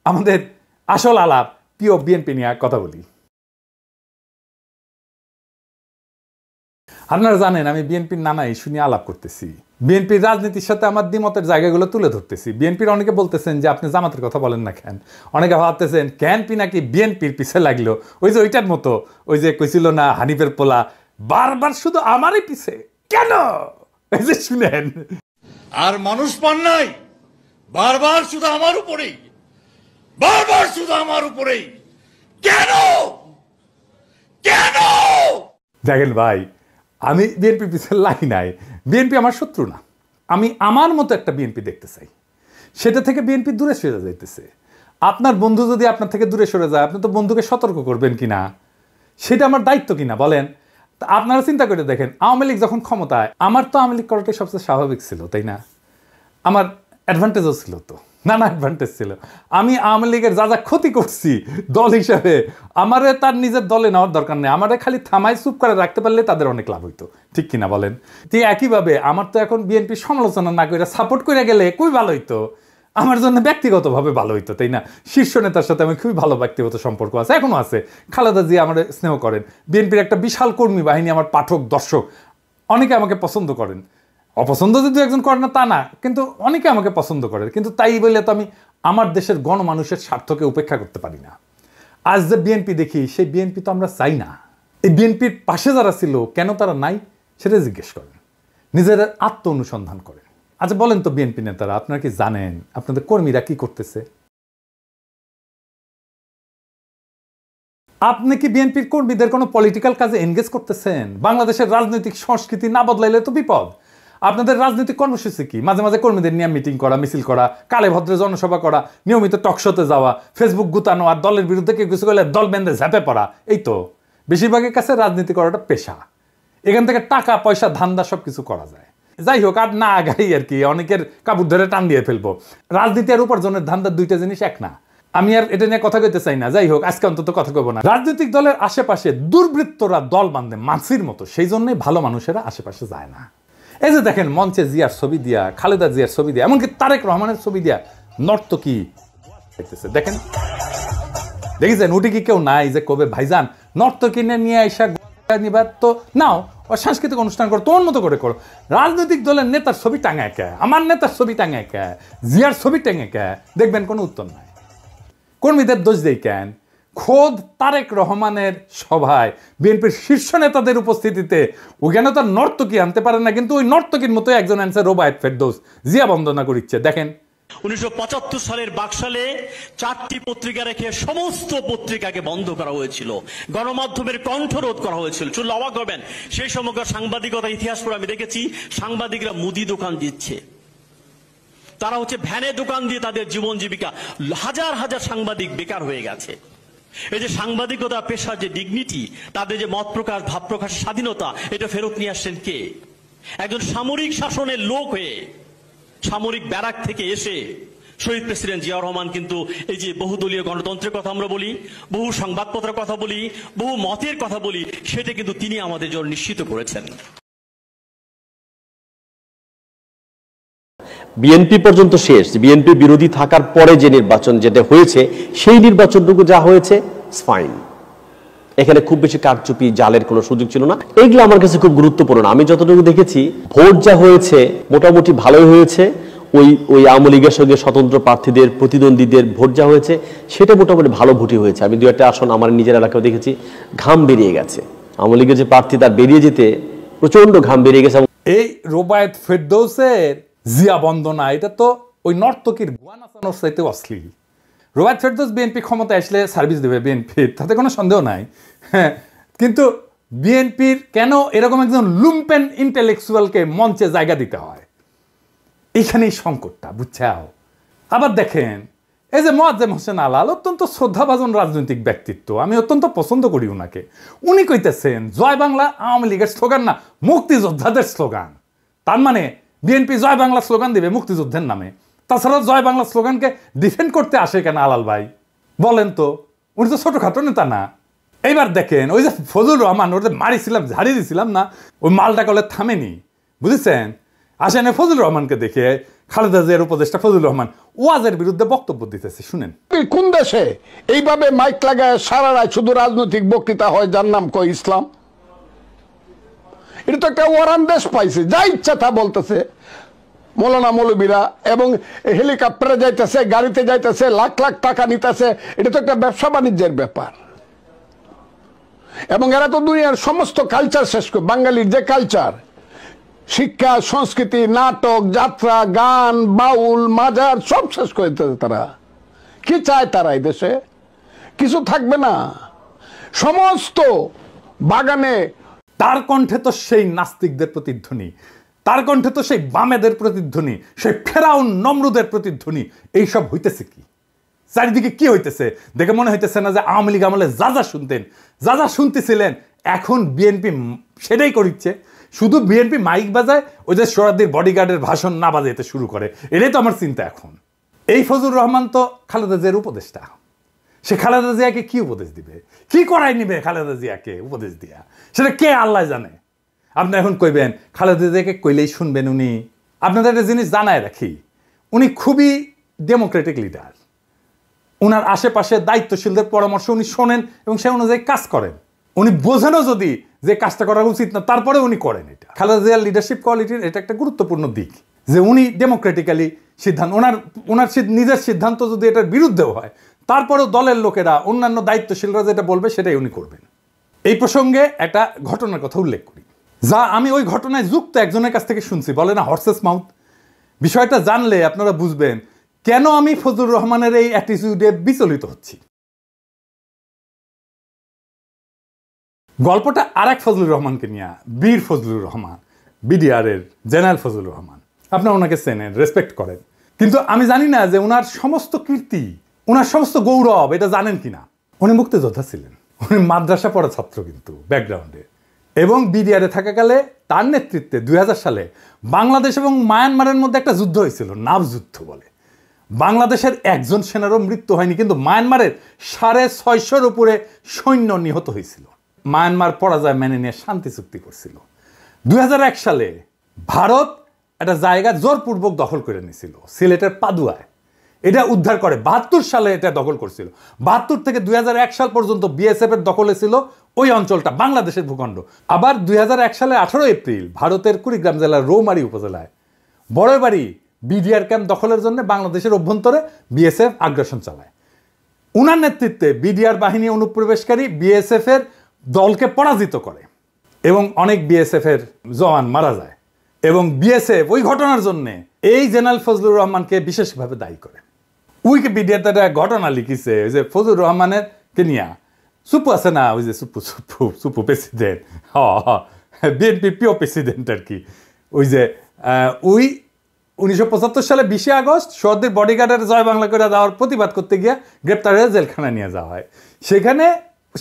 আমাদের আসল আলাপ প্রিয় বিএনপি নিয়ে কথা বলি। আপনারা জানেন আমি বিএনপির নানা ইস্যু নিয়ে আলাপ করতেছি, বিএনপির রাজনীতির সাথে আমার দ্বিমতের জায়গাগুলো তুলে ধরতেছি। বিএনপির অনেকে বলতেছেন যে আপনি জামাতের কথা বলেন না কেন, অনেকে ভাবতেছেন ক্যানপি নাকি বিএনপির পিছে লাগলো, ওই যে ওইটার মতো, ওই যে কইছিল না হানিফের পোলা বারবার শুধু আমারই পিছে কেন, এই যে শুনেন আর মানুষ পান নাই, বারবার শুধু আমার উপরেই, বারবার শুধু আমার উপরেই কেন কেন। দেখেন ভাই, আমি বিএনপির পিছনে লাগি নাই, বিএনপি আমার শত্রু না। আমি আমার মতো একটা বিএনপি দেখতে চাই, সেটা থেকে বিএনপি দূরে সরে যাইতেছে। আপনার বন্ধু যদি আপনার থেকে দূরে সরে যায়, আপনি তো বন্ধুকে সতর্ক করবেন কিনা, সেটা আমার দায়িত্ব কিনা বলেন। তা আপনারা চিন্তা করে দেখেন, আওয়ামী লীগ যখন ক্ষমতায়, আমার তো আওয়ামী লীগ করাটাই সবচেয়ে স্বাভাবিক ছিল, তাই না? আমার অ্যাডভান্টেজও ছিল তো, নানা অ্যাডভান্টেজ ছিল। আমি আওয়ামী লীগের যা যা ক্ষতি করছি দল হিসাবে, আমারে তার নিজের দলে নেওয়ার দরকার নেই, আমারে খালি থামায় চুপ করে রাখতে পারলে তাদের অনেক লাভ হইতো, ঠিক কিনা বলেন? ঠিক একইভাবে আমার তো এখন বিএনপি সমালোচনা না করে সাপোর্ট করে গেলে খুবই ভালো হইতো, আমার জন্য ব্যক্তিগতভাবে ভালো হইতো, তাই না? শীর্ষ নেতার সাথে আমি খুবই ভালো ব্যক্তিগত সম্পর্ক আছে, এখনো আছে। খালেদা জিয়া আমার স্নেহ করেন, বিএনপির একটা বিশাল কর্মী বাহিনী, আমার পাঠক দর্শক অনেকে আমাকে পছন্দ করেন। অপছন্দ যদি একজন করে না তা না, কিন্তু অনেকে আমাকে পছন্দ করে। কিন্তু তাই বলে তো আমি আমার দেশের গণমানুষের স্বার্থকে উপেক্ষা করতে পারি না। আজ যে বিএনপি দেখি, সেই বিএনপি তো আমরা চাই না। এই বিএনপির পাশে যারা ছিল কেন তারা নাই সেটা জিজ্ঞেস করেন, নিজের আত্ম অনুসন্ধান করেন। আচ্ছা বলেন তো বিএনপি নেতারা, আপনারা কি জানেন আপনাদের কর্মীরা কি করতেছে? আপনি কি বিএনপির কর্মীদের কোনো পলিটিক্যাল কাজে এনগেজ করতেছেন? বাংলাদেশের রাজনৈতিক সংস্কৃতি না বদলাইলে তো বিপদ। আপনাদের রাজনৈতিক কর্মসূচি কি? মাঝে মাঝে কর্মীদের নিয়ে মিটিং করা, মিছিল করা, কালে ভদ্রে জনসভা করা, নিয়মিত টকশোতে যাওয়া, ফেসবুক গুতানো, আর দলের বিরুদ্ধে কেউ কিছু করলে দল বেঁধে ঝাঁপে পড়া। এই তো বেশিরভাগের কাছে রাজনীতি করাটা পেশা, এখান থেকে টাকা পয়সা ধান্দা সব কিছু করা যায়। যাই হোক, আর না আগাই আর কি, অনেকের কাপড় ধরে টান দিয়ে ফেলবো। রাজনীতি আর উপার্জনের ধান্দার দুইটা জিনিস এক না, আমি আর এটা নিয়ে কথা কইতে চাই না। যাই হোক, আজকে অন্তত কথা কইব না। রাজনৈতিক দলের আশেপাশে দুর্বৃত্তরা দল বাঁধে মাছির মতো, সেই জন্যই ভালো মানুষেরা আশেপাশে যায় না। এই যে দেখেন, মঞ্চে জিয়ার ছবি দিয়া, খালেদা জিয়ার ছবি দিয়া, এমনকি তারেক রহমানের ছবি দিয়া নর্তকী দেখতেছে। দেখেন, দেখেছেন? উঠে কি কেউ নাই যে কবে ভাইজান নর্তকী নিয়ে আইসা নিবার তো নাও, সাংস্কৃতিক অনুষ্ঠান করো, তোমার মতো করে করো। রাজনৈতিক দলের নেতার ছবি টাঙায় কে, আমার নেতার ছবি টাঙায় কে, জিয়ার ছবি টাঙে কে, দেখবেন কোনো উত্তর নাই। কর্মীদের দোষ দেই কেন? খোদ তারেক রহমানের সভায় বিএনপির শীর্ষ নেতাদের উপস্থিতিতে ওখানে তো নর্তকী আনতে পারে না, কিন্তু ওই নর্তকীর মতো একজন আনছে রোবায়েত ফেরদৌস, জিয়া বন্দনা করিচ্ছে। দেখেন, 1975 সালের বাকশালে 4টি পত্রিকা রেখে সমস্ত পত্রিকাকে বন্ধ করা হয়েছিল, গণমাধ্যমের কণ্ঠরোধ করা হয়েছিল। শুনলে অবাক হবেন, সেই সময়কার সাংবাদিকতা ইতিহাস পড়ে আমি দেখেছি সাংবাদিকরা মুদি দোকান দিচ্ছে, তারা হচ্ছে ভ্যানে দোকান দিয়ে তাদের জীবন জীবিকা, হাজার হাজার সাংবাদিক বেকার হয়ে গেছে। এই যে সাংবাদিকতা পেশার যে ডিগনিটি, তাদের যে মত প্রকাশ ভাব প্রকাশের স্বাধীনতা, এটা ফেরত নিয়ে আসছেন কে? একজন সামরিক শাসনের লোক হয়ে, সামরিক ব্যারাক থেকে এসে শহীদ প্রেসিডেন্ট জিয়াউর রহমান কিন্তু এই যে বহুদলীয় গণতন্ত্রের কথা আমরা বলি, বহু সংবাদপত্রের কথা বলি, বহু মতের কথা বলি, সেটা কিন্তু তিনি আমাদের জন্য নিশ্চিত করেছেন। বিএনপি পর্যন্ত শেষ, বিএনপি বিরোধী থাকার পরে যে নির্বাচন যেটা হয়েছে, সেই নির্বাচনটুকু যা হয়েছে ফাইন। এখানে খুব বেশি কারচুপি জালের কোনো সুযোগ ছিল না। এইগুলো আমার কাছে খুব গুরুত্বপূর্ণ। আমি যতটুকু দেখেছি ভোট যা হয়েছে মোটামুটি ভালোই হয়েছে। ওই আওয়ামী লীগের সঙ্গে স্বতন্ত্র প্রার্থীদের প্রতিদ্বন্দ্বীদের ভোট যা হয়েছে সেটা মোটামুটি ভালো ভোটই হয়েছে। আমি দু একটা আসন আমার নিজের এলাকায় দেখেছি ঘাম বেরিয়ে গেছে, আওয়ামী লীগের যে প্রার্থী তার বেরিয়ে যেতে প্রচন্ড ঘাম বেরিয়ে গেছে। এই রোবায়েত ফেরদৌসের জিয়া বন্দনা, এটা তো ওই নর্তকীর গুয়া নাচানোর চাইতে অশ্লীল। রোবায়েত ফেরদৌস বিএনপি ক্ষমতায় আসলে সার্ভিস দেবে বিএনপির, তাতে কোনো সন্দেহ নাই। হ্যাঁ, কিন্তু বিএনপির কেন এরকম একজন লুম্পেন ইন্টেলেকচুয়ালকে মঞ্চে জায়গা দিতে হয়, এইখানেই সংকটটা, বুঝছাও? আবার দেখেন, এই যে মোয়াজ্জেম হোসেন আলাল, অত্যন্ত শ্রদ্ধাভাজন রাজনৈতিক ব্যক্তিত্ব, আমি অত্যন্ত পছন্দ করি ওনাকে। উনি কইতেছেন জয় বাংলা আওয়ামী লীগের স্লোগান না, মুক্তিযোদ্ধাদের স্লোগান। তার মানে বিএনপি জয় বাংলা স্লোগান দিবে মুক্তিযুদ্ধের নামে। তাছাড়া জয় বাংলা স্লোগানকে ডিফেন্ড করতে আসে কেন আলাল ভাই, বলেন তো? উনি তো ছোটখাটো নেতা না। এইবার দেখেন, ওই যে ফজলুর রহমান, ওর যে মারিছিলাম, ঝাড়িয়ে দিছিলাম না, ওই মালটা কলে থামেনি, বুঝেছেন? আসেন ফজলুর রহমানকে দেখে খালেদা জিয়ার উপদেষ্টা ফজলুর রহমান ওয়াজের বিরুদ্ধে বক্তব্য দিতেছে, শুনেন। কোন দেশে এইভাবে মাইক লাগায় সারা রাত শুধু রাজনৈতিক বক্তৃতা হয় যার নাম কয় ইসলাম? এটা তো একটা ওয়ারান দেশ পাইছে, যা ইচ্ছা তা বলতেছে মৌলানা মৌলবীরা, এবং হেলিকপ্টারে যাইতেছে, গাড়িতে যাইতেছে, লাখ লাখ টাকা নিতেছে। এটা তো একটা ব্যবসা বাণিজ্যের ব্যাপার। এবং এরা তো দুনিয়ার সমস্ত কালচার শেষ করে, বাঙালির যে কালচার, শিক্ষা, সংস্কৃতি, নাটক, যাত্রা, গান, বাউল, মাজার সব শেষ করে দিতেছে তারা। কি চায় তারা এই দেশে? কিছু থাকবে না, সমস্ত বাগানে। তার কণ্ঠে তো সেই নাস্তিকদের প্রতিধ্বনি, তার কণ্ঠে তো সেই বামেদের প্রতিধ্বনি, সেই ফেরাউন নমরুদের প্রতিধ্বনি। এইসব হইতেছে কি চারিদিকে? কি হইতেছে দেখে মনে হইতেছে না যে আওয়ামী লীগ আমলে যা যা শুনতেন, যা যা শুনতেছিলেন, এখন বিএনপি সেটাই করিচ্ছে। শুধু বিএনপি মাইক বাজায়, ওই যে সোহরাওয়ার্দীর বডিগার্ডের ভাষণ না বাজাইতে শুরু করে। এটাই তো আমার চিন্তা এখন। এই ফজলুর রহমান তো খালেদা জিয়ার উপদেষ্টা, সে খালেদা জিয়াকে কি উপদেশ দিবে? কি করাই নিবে খালেদা জিয়াকে উপদেশ দিয়া? সেটা কে আল্লাহ জানে। আপনি এখন কইবেন খালেদা জিয়াকে কইলেই শুনবেন উনি? আপনাদের একটা জিনিস জানায় রাখি, উনি খুবই ডেমোক্রেটিক লিডার। উনার আশেপাশে দায়িত্বশীলদের পরামর্শ উনি শোনেন এবং সে অনুযায়ী কাজ করেন। উনি বোঝেনও যদি যে কাজটা করা উচিত না, তারপরে উনি করেন এটা। খালেদা জিয়ার লিডারশিপ কোয়ালিটির এটা একটা গুরুত্বপূর্ণ দিক যে উনি ডেমোক্রেটিক্যালি সিদ্ধান্ত, ওনার নিজের সিদ্ধান্ত যদি এটার বিরুদ্ধেও হয়, তারপরেও দলের লোকেরা, অন্যান্য দায়িত্বশীলরা যেটা বলবে সেটাই উনি করবেন। এই প্রসঙ্গে একটা ঘটনার কথা উল্লেখ করি, যা আমি ওই ঘটনায় যুক্ত একজনের কাছ থেকে শুনছি। বলে না হর্সেস মাউথ। বিষয়টা জানলে আপনারা বুঝবেন কেন আমি ফজলুর রহমানের এই অ্যাটিটিউডে বিচলিত হচ্ছি। গল্পটা আর এক ফজলুর রহমানকে নিয়ে, বীর ফজলুর রহমান, বিডিআর এর জেনারেল ফজলুর রহমান। আপনারা ওনাকে চেনেন, রেসপেক্ট করেন, কিন্তু আমি জানি না যে ওনার সমস্ত কীর্তি, ওনার সমস্ত গৌরব এটা জানেন কিনা। উনি মুক্তিযোদ্ধা ছিলেন, উনি মাদ্রাসা পড়া ছাত্র কিন্তু ব্যাকগ্রাউন্ডে, এবং বিডিআরে থাকাকালে তার নেতৃত্বে 2000 সালে বাংলাদেশ এবং মায়ানমারের মধ্যে একটা যুদ্ধ হয়েছিল, নাভ যুদ্ধ বলে। বাংলাদেশের একজন সেনারও মৃত্যু হয়নি, কিন্তু মায়ানমারের 650-র উপরে সৈন্য নিহত হয়েছিল। মায়ানমার পরাজয় মেনে নিয়ে শান্তি চুক্তি করছিল। 2001 সালে ভারত একটা জায়গা জোরপূর্বক দখল করে নিয়েছিল, সিলেটের পাদুয়ায়। এটা উদ্ধার করে 72 সালে এটা দখল করছিল। 72 থেকে 2001 সাল পর্যন্ত বিএসএফ এর দখলে ছিল ওই অঞ্চলটা, বাংলাদেশের ভূখণ্ড। আবার 2001 সালে 18 এপ্রিল ভারতের কুড়িগ্রাম জেলার রৌমারী উপজেলায় বড়বাড়ি বিডিআর ক্যাম্প দখলের জন্য বাংলাদেশের অভ্যন্তরে বিএসএফ আগ্রাসন চালায়। উনার নেতৃত্বে বিডিআর বাহিনী অনুপ্রবেশকারী বিএসএফ এর দলকে পরাজিত করে এবং অনেক বিএসএফ এর জওয়ান মারা যায়। এবং বিএসএফ ওই ঘটনার জন্য এই জেনারেল ফজলুর রহমানকে বিশেষভাবে দায়ী করে। উইকিপিডিয়াতে একটা ঘটনা লিখিছে, ওই যে ফজলুর রহমানের কে নিয়া সুপু আছে না, ওই যে সুপু প্রেসিডেন্ট, বিএনপি পিও প্রেসিডেন্ট আর কি। ওই যে 1975 সালে 20 আগস্ট সোহরাওয়ার্দীর বডিগার্ডের জয় বাংলা করে দেওয়ার প্রতিবাদ করতে গিয়ে গ্রেপ্তার হয়ে জেলখানায় নিয়ে যাওয়া হয়। সেখানে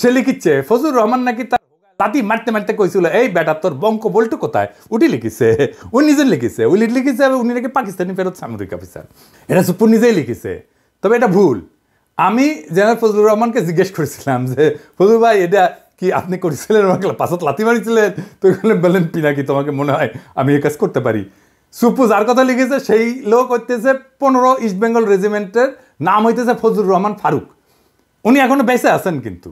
সে লিখিচ্ছে ফজলুর রহমান নাকি তার লাঠি মারতে মারতে কইছিল, এই বেটা তোর বঙ্ক বল্টু কোথায়? উঠি লিখিছে, উনি নিজে লিখিছে, উনি লিখিছে উনি নাকি পাকিস্তানি ফেরত সামরিক অফিসার। এটা সুপুর নিজেই লিখিছে, তবে এটা ভুল। আমি জেনারেল ফজলুর রহমানকে জিজ্ঞেস করেছিলাম যে ফজলুর ভাই এটা কি আপনি করেছিলেন? আমাকে পাঁচত লাথি মারিছিলেন? তো এখানে বললেন পিনাকি তোমাকে মনে হয় আমি এই কাজ করতে পারি। সুপু যার কথা লিখেছে সেই লোক হইতেছে 15 ইস্ট বেঙ্গল রেজিমেন্টের নাম হইতেছে ফজলুর রহমান ফারুক। উনি এখনো বেঁচে আছেন কিন্তু।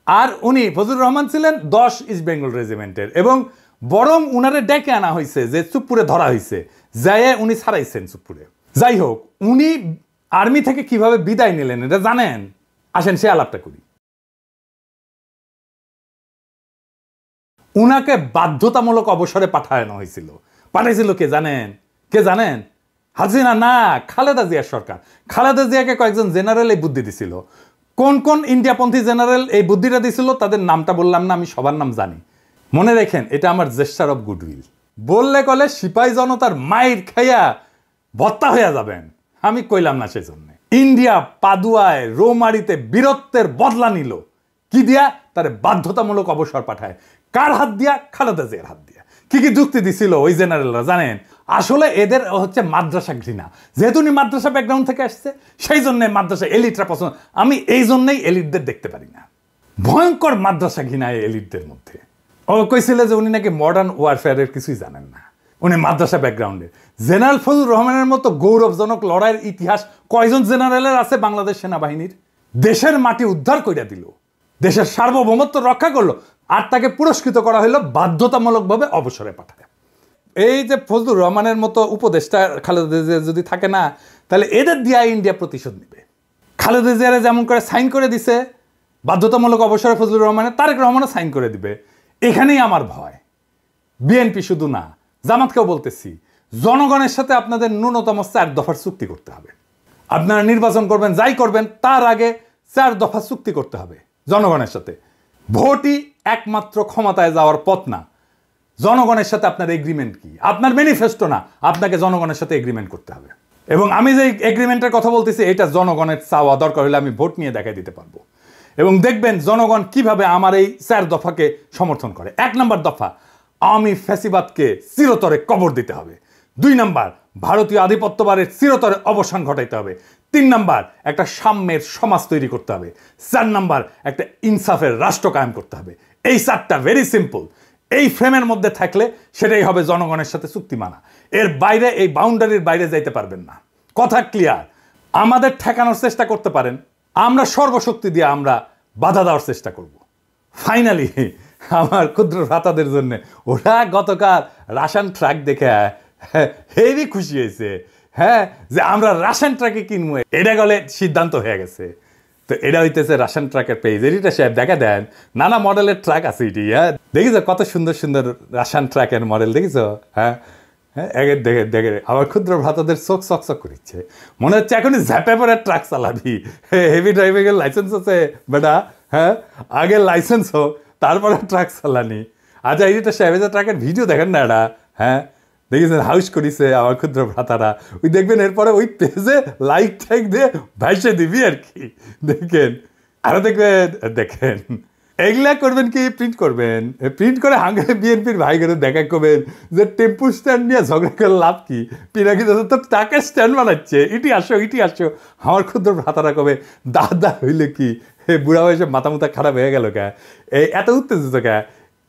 আর উনি ফজলুর রহমান ছিলেন 10 ইস্ট বেঙ্গল রেজিমেন্টের, এবং বরং উনারে ডেকে আনা হয়েছে যে চুপপুরে ধরা হয়েছে, যাইয়ে উনি ছাড়াইছেন চুপপুরে। যাই হোক, উনি আর্মি থেকে কিভাবে বিদায় নিলেন এটা জানেন? আসেন সে আলাপটা করি। উনাকে বাধ্যতামূলক অবসরে পাঠানো হয়েছিল। পাঠাইছিল কে জানেন? কে জানেন? হাসিনা না, খালেদা জিয়ার সরকার। খালেদা জিয়াকে কয়েকজন জেনারেল এই বুদ্ধি দিছিল। কোন কোন ইন্ডিয়াপন্থী জেনারেল এই বুদ্ধিটা দিছিল তাদের নামটা বললাম না, আমি সবার নাম জানি। মনে রেখেন, এটা আমার জেস্টার অফ গুডউইল। বললে কলে সিপাহী জনতার মাইর খাইয়া ভত্তা হইয়া যাবেন, আমি কইলাম না। সেই জন্য ইন্ডিয়া পাদুয়ায় রৌমারিতে বীরত্বের বদলা নিল। কি দিয়া? তারে বাধ্যতামূলক অবসর পাঠায়। কার হাত দিয়া? খালেদা জিয়ার হাত দিয়া। কি কি যুক্তি দিছিল ওই জেনারেলরা জানেন? আসলে এদের হচ্ছে মাদ্রাসা ঘৃণা। যেহেতু উনি মাদ্রাসা ব্যাকগ্রাউন্ড থেকে আসছে, সেই জন্য মাদ্রাসা এলিটরা পছন্দ। আমি এই জন্যই এলিটদের দেখতে পারি না। ভয়ঙ্কর মাদ্রাসা ঘৃণা এই এলিটদের মধ্যে। ও কইছিল যে উনি নাকি মডার্ন ওয়ারফেয়ারের কিছুই জানেন না। উনি মাদ্রাসা ব্যাকগ্রাউন্ডে। জেনারেল ফজলুর রহমানের মতো গৌরবজনক লড়াইয়ের ইতিহাস কয়জন জেনারেলের আছে বাংলাদেশ সেনাবাহিনীর? দেশের মাটি উদ্ধার করে দিল, দেশের সার্বভৌমত্ব রক্ষা করলো, আর তাকে পুরস্কৃত করা হলো বাধ্যতামূলকভাবে অবসরে পাঠায়। এই যে ফজলুর রহমানের মতো উপদেষ্টা খালেদা জিয়া যদি থাকে না, তাহলে এদের দিয়া ইন্ডিয়া প্রতিশোধ নেবে। খালেদা জিয়ারে যেমন করে সাইন করে দিছে বাধ্যতামূলক অবসরে ফজলুর রহমানের, তারেক রহমানও সাইন করে দিবে। এখানেই আমার ভয়। বিএনপি শুধু না, জামাতকেও বলতেছি, জনগণের সাথে আপনাদের ন্যূনতম 4 দফার চুক্তি করতে হবে। আপনারা নির্বাচন করবেন, যাই করবেন, তার আগে 4 দফা চুক্তি করতে হবে জনগণের সাথে। ভোটই একমাত্র ক্ষমতায় যাওয়ার পথ না। জনগণের সাথে আপনার এগ্রিমেন্ট কি? আপনার ম্যানিফেস্টো না, আপনাকে জনগণের সাথে এগ্রিমেন্ট করতে হবে। এবং আমি যে এগ্রিমেন্টের কথা বলতেছি, এটা জনগণের চাওয়া, দরকার হলে আমি ভোট নিয়ে দেখাই দিতে পারবো। এবং দেখবেন জনগণ কিভাবে আমার এই 4 দফাকে সমর্থন করে। 1 নম্বর দফা, আওয়ামী ফ্যাসিবাদকে চিরতরে কবর দিতে হবে। 2 নম্বর, ভারতীয় আধিপত্যবাদের চিরতরে অবসান ঘটাইতে হবে। 3 নম্বর, একটা সাম্যের সমাজ তৈরি করতে হবে। 4 নম্বর, একটা ইনসাফের রাষ্ট্র কায়েম করতে হবে। এই 4টা ভেরি সিম্পল। এই ফ্রেমের মধ্যে থাকলে সেটাই হবে জনগণের সাথে চুক্তি মানা। এর বাইরে, এই বাউন্ডারির বাইরে যাইতে পারবেন না। কথা ক্লিয়ার? আমাদের ঠেকানোর চেষ্টা করতে পারেন, আমরা সর্বশক্তি দিয়ে আমরা বাধা দেওয়ার চেষ্টা করব। ফাইনালি আমার ক্ষুদ্র ভ্রাতাদের জন্য, ওরা গতকাল রাশন ট্রাক দেখে হেভি খুশি হয়েছে, হ্যাঁ, যে আমরা রাশন ট্রাকে কিনবো। এটা গেলে সিদ্ধান্ত হয়ে গেছে। তো এটা হইতেছে রাশন ট্রাকের পেজ। এটা সাহেব দেখা দেন, নানা মডেলের ট্রাক আছে এটি। হ্যাঁ, দেখিছো কত সুন্দর সুন্দর রাশন ট্রাকের মডেল, দেখিছো? হ্যাঁ হ্যাঁ, দেখে দেখে আমার ক্ষুদ্র ভ্রাতাদের চোখ চকচক করিচ্ছে। মনে হচ্ছে এখনই ঝ্যাপে পরে ট্রাক চালাবি। হেভি ড্রাইভিং এর লাইসেন্স আছে বেটা, হ্যাঁ, আগে লাইসেন্স হোক তারপরে ট্রাক চালানি। আচ্ছা, এইটা সাহেবের ট্রাকের ভিডিও দেখেন না এটা? হ্যাঁ, দেখেছেন? হাউস করিছে আমার ক্ষুদ্র ভ্রাতারা। ওই দেখবেন এরপরে ওই পেজে লাইক টাইক দিয়ে ভাইসে দিবি আর কি। দেখেন, আরো দেখবেন, দেখেন এগুলা করবেন কি? প্রিন্ট করবেন, প্রিন্ট করে হাঙ্গারে বিএনপির ভাই করে দেখা করবেন যে টেম্পু স্ট্যান্ড নিয়ে ঝগড়া করে লাভ কি? পিনাকি দাদা তো টাকা স্ট্যান্ড বানাচ্ছে, ইটি আসো ইটি আসো। আমার ক্ষুদ্র ভ্রাতারা কবে দাদা হইলে কি বুড়া বয়সে মাথা মুথা খারাপ হয়ে গেল কে? এই এত উত্তেজিত কে?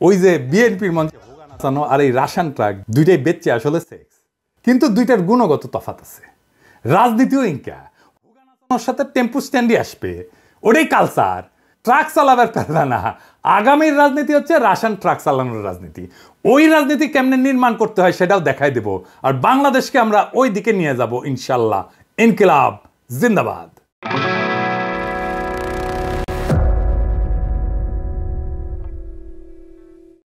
ওই যে বিএনপির মঞ্চে নাচানো আর এই রাশন ট্রাক, দুইটাই বেচছে আসলে সেক্স, কিন্তু দুইটার গুণগত তফাৎ আছে। রাজনীতিও ইনকা হোগা নাচানোর সাথে টেম্পু স্ট্যান্ডই আসবে, ওটাই কালচার। ট্রাক চালাবার পারবে না। আগামীর রাজনীতি হচ্ছে রাশন ট্রাক চালানোর রাজনীতি। ওই রাজনীতি কেমনে নির্মাণ করতে হয় সেটাও দেখাই দেব। আর বাংলাদেশকে আমরা ওই দিকে নিয়ে যাব ইনশাল্লাহ। ইনকিলাব জিন্দাবাদ।